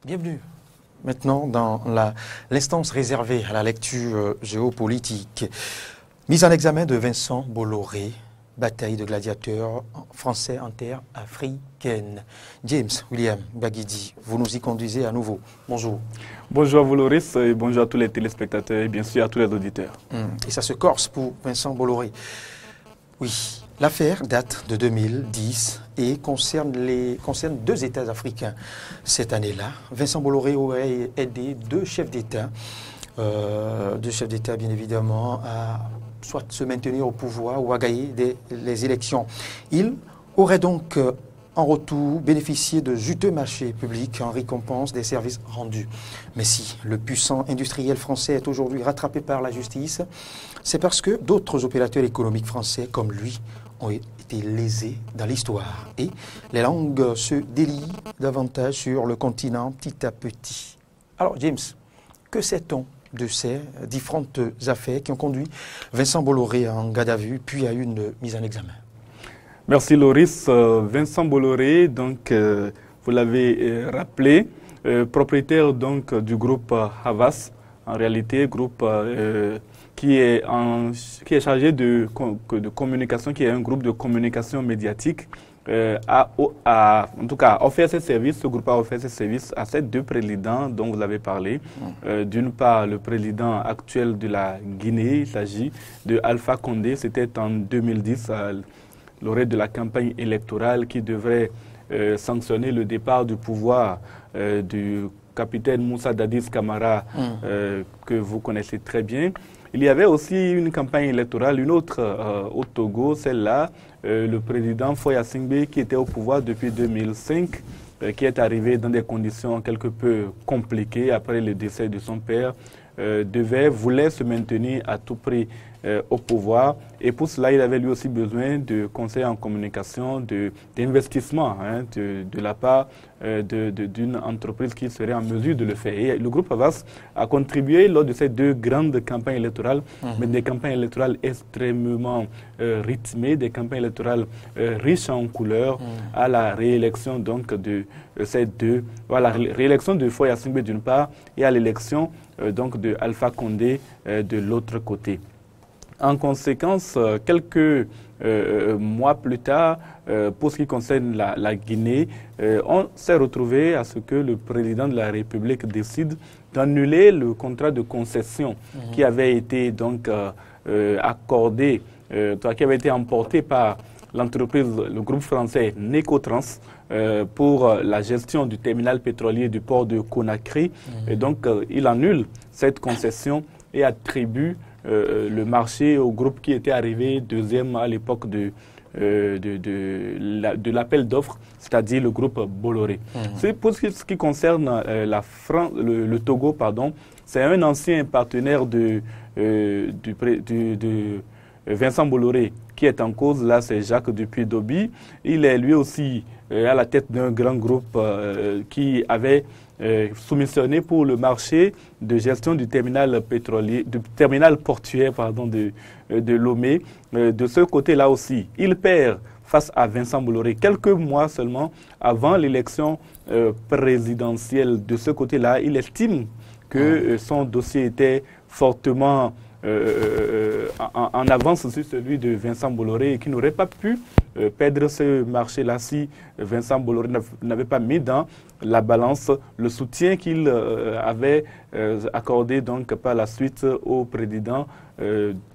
Bienvenue maintenant dans l'instance réservée à la lecture géopolitique. Mise en examen de Vincent Bolloré, bataille de gladiateurs français en terre africaine. James William Baguidi, vous nous y conduisez à nouveau. Bonjour. Bonjour à vous Loris et bonjour à tous les téléspectateurs et bien sûr à tous les auditeurs. Et ça se corse pour Vincent Bolloré. Oui, l'affaire date de 2010 et concerne deux États africains cette année-là. Vincent Bolloré aurait aidé deux chefs d'État bien évidemment, à soit se maintenir au pouvoir ou à gagner les élections. Il aurait donc en retour bénéficié de juteux marchés publics en récompense des services rendus. Mais si le puissant industriel français est aujourd'hui rattrapé par la justice, c'est parce que d'autres opérateurs économiques français comme lui ont été lésés dans l'histoire. Et les langues se délient davantage sur le continent petit à petit. Alors James, que sait-on de ces différentes affaires qui ont conduit Vincent Bolloré en garde à vue puis à une mise en examen? Merci Loris. Vincent Bolloré, donc, vous l'avez rappelé, propriétaire donc, du groupe Havas, en réalité, groupe qui est chargé de communication, qui est un groupe de communication médiatique, en tout cas, offert ses services, ce groupe a offert ses services à ces deux présidents dont vous avez parlé. D'une part, le président actuel de la Guinée, il s'agit de Alpha Condé, c'était en 2010, à l'orée de la campagne électorale qui devrait sanctionner le départ du pouvoir du capitaine Moussa Dadis Camara, que vous connaissez très bien. Il y avait aussi une campagne électorale, une autre au Togo, celle-là, le président Foya Singbe, qui était au pouvoir depuis 2005, qui est arrivé dans des conditions quelque peu compliquées après le décès de son père, voulait se maintenir à tout prix au pouvoir. Et pour cela, il avait lui aussi besoin de conseils en communication, d'investissement de la part d'une entreprise qui serait en mesure de le faire. Et le groupe Havas a contribué lors de ces deux grandes campagnes électorales, mais des campagnes électorales extrêmement rythmées, des campagnes électorales riches en couleurs, à la réélection donc de ces deux, voilà, la réélection de Foya Singbe d'une part et à l'élection donc de Alpha Condé de l'autre côté. En conséquence, quelques mois plus tard, pour ce qui concerne la Guinée, on s'est retrouvé à ce que le président de la République décide d'annuler le contrat de concession qui avait été donc accordé, qui avait été emporté par l'entreprise, le groupe français Necotrans, pour la gestion du terminal pétrolier du port de Conakry. Et donc, il annule cette concession et attribue le marché au groupe qui était arrivé deuxième à l'époque de l'appel d'offres, c'est-à-dire le groupe Bolloré. C'est pour ce qui concerne le Togo, c'est un ancien partenaire de Vincent Bolloré qui est en cause. Là, c'est Jacques Dupuy-Doby. Il est lui aussi à la tête d'un grand groupe qui avait soumissionné pour le marché de gestion du terminal pétrolier, du terminal portuaire de Lomé. De ce côté-là aussi, il perd face à Vincent Bolloré quelques mois seulement avant l'élection présidentielle. De ce côté-là, il estime que son dossier était fortement en avance sur celui de Vincent Bolloré et qui n'aurait pas pu perdre ce marché-là si Vincent Bolloré n'avait pas mis dans la balance le soutien qu'il avait accordé donc par la suite au président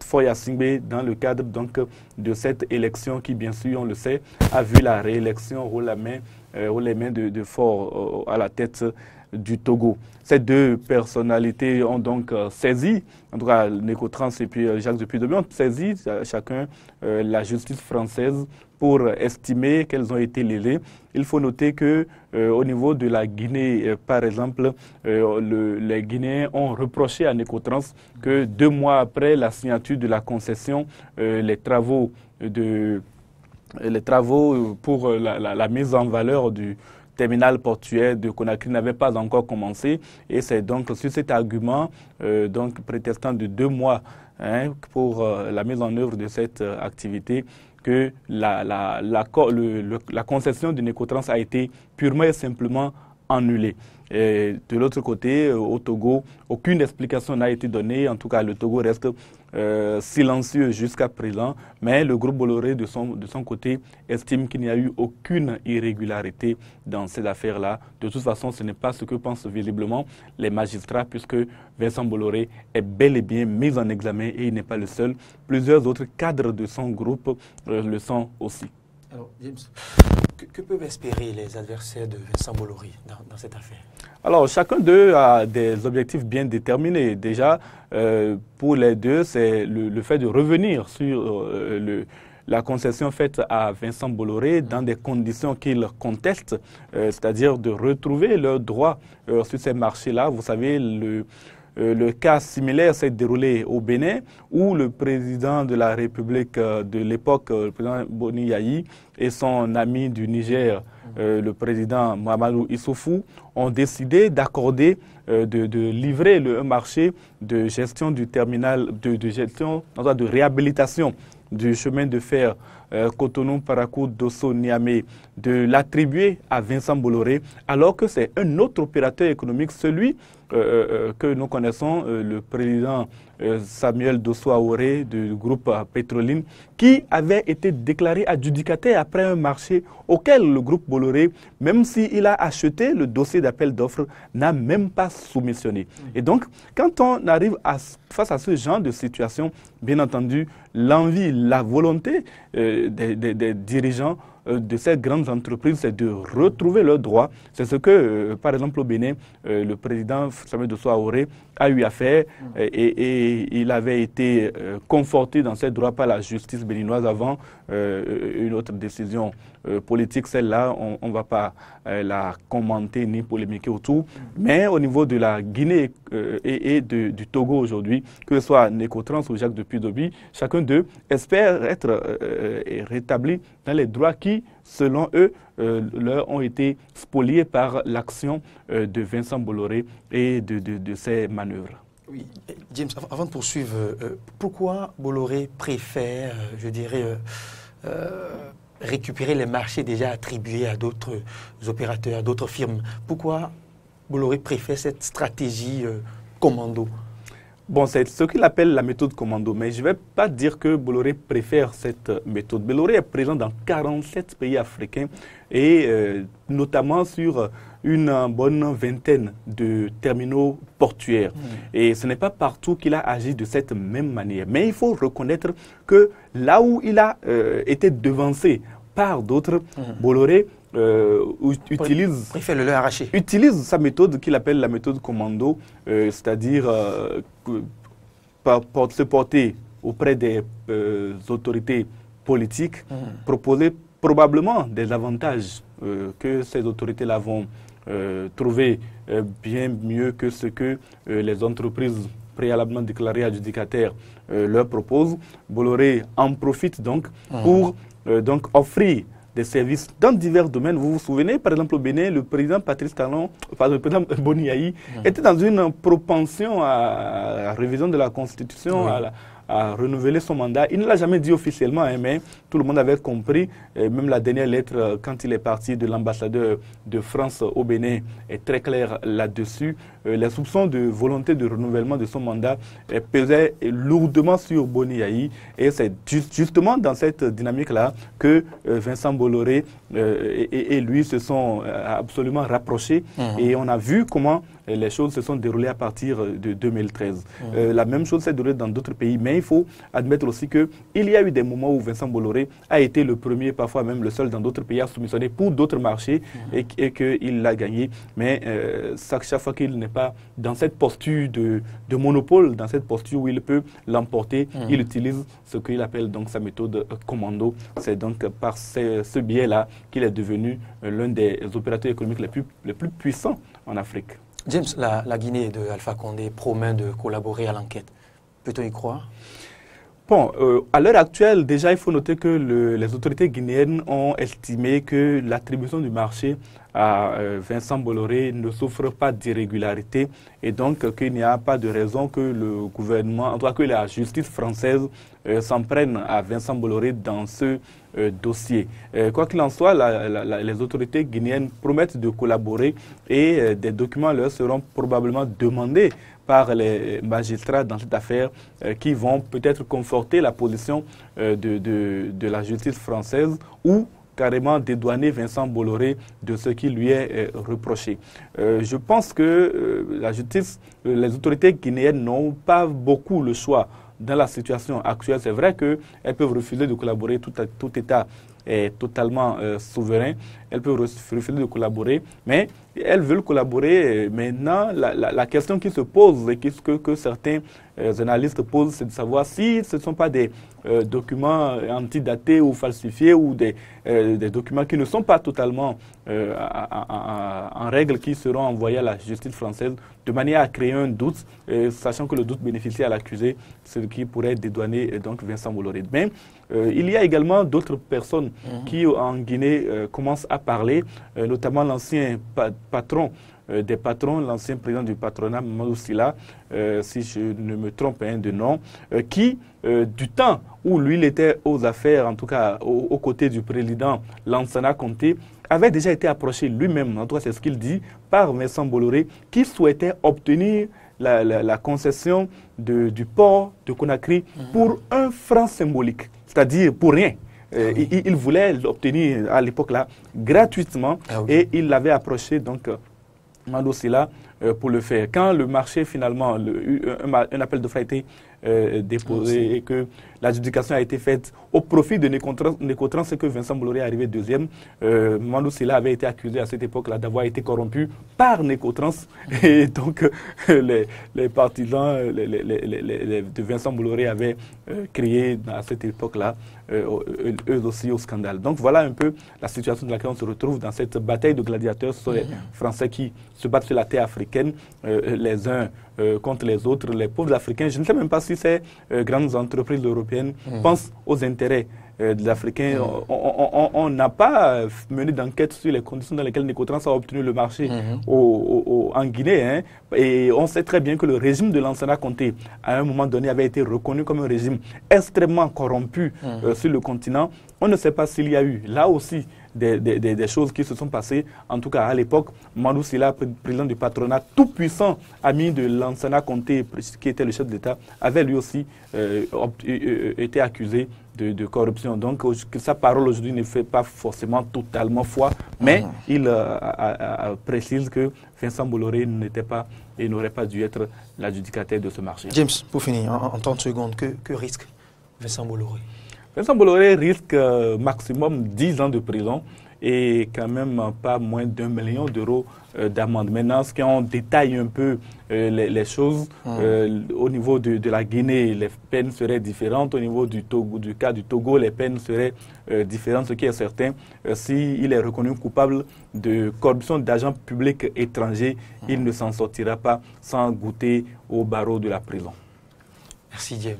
Foya Singbe dans le cadre donc de cette élection qui, bien sûr, on le sait, a vu la réélection haut les mains de Faure à la tête du Togo. Ces deux personnalités ont donc saisi, en tout cas Necotrans et puis Jacques Dupuy-Doby ont saisi chacun la justice française pour estimer qu'elles ont été lésées. Il faut noter que au niveau de la Guinée, par exemple, les Guinéens ont reproché à Necotrans que 2 mois après la signature de la concession, les travaux pour la mise en valeur du terminal portuaire de Conakry n'avait pas encore commencé. Et c'est donc sur cet argument, donc prétextant de 2 mois pour la mise en œuvre de cette activité, que la concession de Necotrans a été purement et simplement annulée. Et de l'autre côté, au Togo, aucune explication n'a été donnée. En tout cas, le Togo reste silencieux jusqu'à présent. Mais le groupe Bolloré, de son côté, estime qu'il n'y a eu aucune irrégularité dans ces affaires-là. De toute façon, ce n'est pas ce que pensent visiblement les magistrats, puisque Vincent Bolloré est bel et bien mis en examen et il n'est pas le seul. Plusieurs autres cadres de son groupe le sont aussi. Alors, James, que peuvent espérer les adversaires de Vincent Bolloré dans cette affaire? Alors, chacun d'eux a des objectifs bien déterminés. Déjà, pour les deux, c'est le fait de revenir sur la concession faite à Vincent Bolloré dans des conditions qu'ils contestent, c'est-à-dire de retrouver leurs droits sur ces marchés-là. Vous savez, le cas similaire s'est déroulé au Bénin, où le président de la République de l'époque, le président Boni Yayi, et son ami du Niger, le président Mahamadou Issoufou, ont décidé d'accorder, de livrer un marché de gestion du terminal, de réhabilitation du chemin de fer Cotonou, Parakou, Dosso, Niamey, de l'attribuer à Vincent Bolloré, alors que c'est un autre opérateur économique, celui que nous connaissons, le président Samuel Dosso Aoré du groupe Pétroline, qui avait été déclaré adjudicataire après un marché auquel le groupe Bolloré, même s'il a acheté le dossier d'appel d'offres, n'a même pas soumissionné. Et donc, quand on arrive face à ce genre de situation, bien entendu, l'envie, la volonté des dirigeants de ces grandes entreprises, c'est de retrouver leurs droits. C'est ce que, par exemple, au Bénin, le président Samuel Dosso Aoré a eu à faire et il avait été conforté dans ses droits par la justice béninoise avant une autre décision politique. Celle-là, on ne va pas la commenter ni polémiquer autour. Mais au niveau de la Guinée et du Togo aujourd'hui, que ce soit Nécotrans ou Jacques Depuis-Dobi, chacun d'eux espère être rétabli dans les droits qui, selon eux, leur ont été spoliés par l'action de Vincent Bolloré et de ses manœuvres. Oui, James, avant de poursuivre, pourquoi Bolloré préfère, je dirais, récupérer les marchés déjà attribués à d'autres opérateurs, à d'autres firmes? Pourquoi Bolloré préfère cette stratégie commando? Bon, c'est ce qu'il appelle la méthode commando, mais je ne vais pas dire que Bolloré préfère cette méthode. Bolloré est présent dans 47 pays africains et notamment sur une bonne vingtaine de terminaux portuaires. Et ce n'est pas partout qu'il a agi de cette même manière. Mais il faut reconnaître que là où il a été devancé par d'autres, Bolloré utilise sa méthode qu'il appelle la méthode commando, c'est-à-dire se porter auprès des autorités politiques, proposer probablement des avantages que ces autorités-là vont trouver bien mieux que ce que les entreprises préalablement déclarées adjudicataires leur proposent. Bolloré en profite donc pour offrir des services dans divers domaines. Vous vous souvenez, par exemple, au Bénin, le président Patrice Talon, le président Boni Yayi, était dans une propension à la révision de la Constitution, à renouveler son mandat. Il ne l'a jamais dit officiellement, hein, mais tout le monde avait compris. Même la dernière lettre, quand il est parti de l'ambassadeur de France au Bénin, est très claire là-dessus. Les soupçons de volonté de renouvellement de son mandat pesaient lourdement sur Boni Yayi. Et c'est justement dans cette dynamique-là que Vincent Bolloré et lui se sont absolument rapprochés. Et on a vu comment les choses se sont déroulées à partir de 2013. La même chose s'est déroulée dans d'autres pays, mais il faut admettre aussi qu'il y a eu des moments où Vincent Bolloré a été le premier, parfois même le seul dans d'autres pays à soumissionner pour d'autres marchés et qu'il l'a gagné. Mais chaque fois qu'il n'est pas dans cette posture de monopole, dans cette posture où il peut l'emporter, il utilise ce qu'il appelle donc sa méthode commando. C'est donc par ce biais-là qu'il est devenu l'un des opérateurs économiques les plus puissants en Afrique. James, la Guinée de Alpha Condé promet de collaborer à l'enquête. Peut-on y croire? Bon, à l'heure actuelle, déjà, il faut noter que les autorités guinéennes ont estimé que l'attribution du marché à Vincent Bolloré ne souffre pas d'irrégularité et donc qu'il n'y a pas de raison que le gouvernement, en tout cas que la justice française s'en prenne à Vincent Bolloré dans ce dossier. Quoi qu'il en soit, les autorités guinéennes promettent de collaborer et des documents leur seront probablement demandés par les magistrats dans cette affaire qui vont peut-être conforter la position de la justice française ou carrément dédouaner Vincent Bolloré de ce qui lui est reproché. Je pense que la justice, les autorités guinéennes n'ont pas beaucoup le choix dans la situation actuelle. C'est vrai qu'elles peuvent refuser de collaborer, tout État est totalement souverain, elles peuvent refuser de collaborer, mais elles veulent collaborer. Maintenant, la question qui se pose et que certains analystes posent, c'est de savoir si ce ne sont pas des documents antidatés ou falsifiés ou des documents qui ne sont pas totalement en règle qui seront envoyés à la justice française de manière à créer un doute, sachant que le doute bénéficie à l'accusé, ce qui pourrait dédouaner donc Vincent Bolloré. Mais il y a également d'autres personnes qui en Guinée commencent à parler, notamment l'ancien patron des patrons, l'ancien président du patronat, Mamadou Sylla, si je ne me trompe de nom, qui, du temps où lui il était aux affaires, en tout cas aux côtés du président Lansana Conté, avait déjà été approché lui-même, en tout cas c'est ce qu'il dit, par Vincent Bolloré, qui souhaitait obtenir la concession du port de Conakry pour un franc symbolique, c'est-à-dire pour rien. Il voulait l'obtenir à l'époque là gratuitement et il l'avait approché donc Mamadou Sylla pour le faire. Quand le marché finalement, un appel d'offres a été déposé et que l'adjudication a été faite au profit de Nécotrans, c'est que Vincent Bolloré est arrivé deuxième. Mamadou Sylla avait été accusé à cette époque-là d'avoir été corrompu par Nécotrans et donc les partisans de Vincent Bolloré avaient crié à cette époque-là eux aussi au scandale. Donc voilà un peu la situation dans laquelle on se retrouve dans cette bataille de gladiateurs. Ce sont les Français qui se battent sur la terre africaine, les uns contre les autres, les pauvres Africains. Je ne sais même pas si ces grandes entreprises européennes pensent aux intérêts des Africains. On n'a pas mené d'enquête sur les conditions dans lesquelles Nécotrans a obtenu le marché en Guinée. Hein, et on sait très bien que le régime de Lansana Conté, à un moment donné, avait été reconnu comme un régime extrêmement corrompu sur le continent. On ne sait pas s'il y a eu, là aussi, des choses qui se sont passées. En tout cas, à l'époque, Mamadou Sylla, président du patronat, tout puissant ami de Lansana Conté, qui était le chef d'État, avait lui aussi été accusé de corruption. Donc, sa parole aujourd'hui ne fait pas forcément totalement foi, mais il précise que Vincent Bolloré n'était pas et n'aurait pas dû être l'adjudicataire de ce marché. James, pour finir, en 30 secondes, que risque Vincent Bolloré? Vincent Bolloré risque maximum 10 ans de prison et quand même pas moins d'1 million d'euros d'amende. Maintenant, ce qu'on détaille un peu les choses, au niveau de la Guinée, les peines seraient différentes. Au niveau du cas du Togo, les peines seraient différentes. Ce qui est certain, s'il est reconnu coupable de corruption d'agents publics étrangers, il ne s'en sortira pas sans goûter au barreau de la prison. Merci James.